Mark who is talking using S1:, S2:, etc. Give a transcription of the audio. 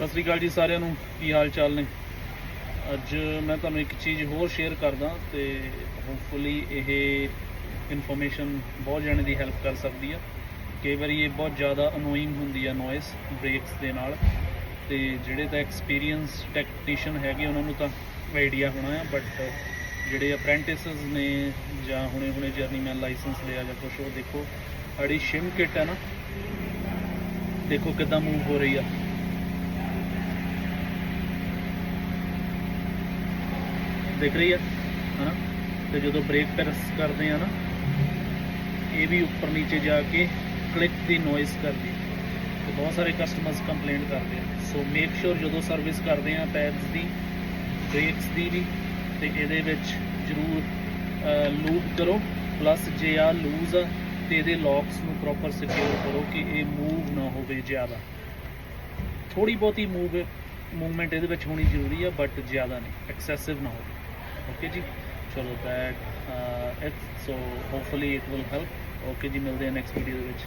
S1: ਸਤਿ ਸ਼੍ਰੀ ਅਕਾਲ ਜੀ ਸਾਰਿਆਂ ਨੂੰ, ਕੀ ਹਾਲ ਚਾਲ ਨੇ। ਅੱਜ ਮੈਂ ਤੁਹਾਨੂੰ ਇੱਕ ਚੀਜ਼ ਹੋਰ ਸ਼ੇਅਰ ਕਰਦਾ ਤੇ ਹੋਪਫੁਲੀ ਇਹ ਇਨਫੋਰਮੇਸ਼ਨ ਬਹੁਤ ਜਣੇ ਦੀ ਹੈਲਪ ਕਰ ਸਕਦੀ ਆ। ਕਈ ਵਾਰੀ ਇਹ ਬਹੁਤ ਜ਼ਿਆਦਾ ਅਨੋਇੰਗ ਹੁੰਦੀ ਆ ਨੋਇਸ ਬ੍ਰੇਕਸ ਦੇ ਨਾਲ, ਤੇ ਜਿਹੜੇ ਤਾਂ ਐਕਸਪੀਰੀਅੰਸ ਟੈਕਨੀਸ਼ੀਅਨ ਹੈਗੇ ਉਹਨਾਂ ਨੂੰ ਤਾਂ ਆਈਡੀਆ ਹੋਣਾ ਆ, ਬਟ ਜਿਹੜੇ ਅਪ੍ਰੈਂਟਿਸਸ ਨੇ ਜਾਂ ਹੁਣੇ ਜਰਨੀਮੈਨ ਲਾਇਸੈਂਸ ਲਿਆ ਜਾਂ ਕੁਛ, ਉਹ ਦੇਖੋ ਸਾਡੀ ਸ਼ਿਮ ਕਿੱਟ ਹੈ ਨਾ, ਦੇਖੋ ਕਿੱਦਾਂ ਮੂਵ ਹੋ ਰਹੀ ਆ। ਦਿਖ ਰਹੀ ਹੈ ਨਾ। ਤੇ ਜਦੋਂ ਬ੍ਰੇਕ ਪ੍ਰੈਸ ਕਰਦੇ ਆ ਨਾ, ਇਹ ਵੀ ਉੱਪਰ ਨੀਚੇ ਜਾ ਕੇ ਕਲਿੱਕ ਦੀ ਨੋਇਸ ਕਰਦੀ, ਤੇ ਬਹੁਤ ਸਾਰੇ ਕਸਟਮਰਸ ਕੰਪਲੇਂਟ ਕਰਦੇ ਆ। ਸੋ ਮੇਕ ਸ਼ੋਰ ਜਦੋਂ ਸਰਵਿਸ ਕਰਦੇ ਆ ਪੈਡਸ ਦੀ, ਬ੍ਰੇਕਸ ਦੀ ਵੀ, ਤੇ ਇਹਦੇ ਵਿੱਚ ਜ਼ਰੂਰ ਲੂਪ ਕਰੋ। ਪਲੱਸ ਜੇ ਆ ਲੂਜ਼ ਆ ਤੇ ਇਹਦੇ ਲੌਕਸ ਨੂੰ ਪ੍ਰੋਪਰ ਸਿਕਿਉਰ ਕਰੋ ਕਿ ਇਹ ਮੂਵ ਨਾ ਹੋਵੇ ਜ਼ਿਆਦਾ। ਥੋੜ੍ਹੀ ਬਹੁਤੀ ਮੂਵਮੈਂਟ ਇਹਦੇ ਵਿੱਚ ਹੋਣੀ ਜ਼ਰੂਰੀ ਆ, ਬਟ ਜ਼ਿਆਦਾ ਨਹੀਂ, ਐਕਸੈਸਿਵ ਨਾ ਹੋਵੇ। ਓਕੇ ਜੀ, ਚਲੋ that it. So hopefully it will help. Okay ਜੀ, ਮਿਲਦੇ ਹਾਂ ਨੈਕਸਟ ਵੀਡੀਓ ਦੇ ਵਿੱਚ।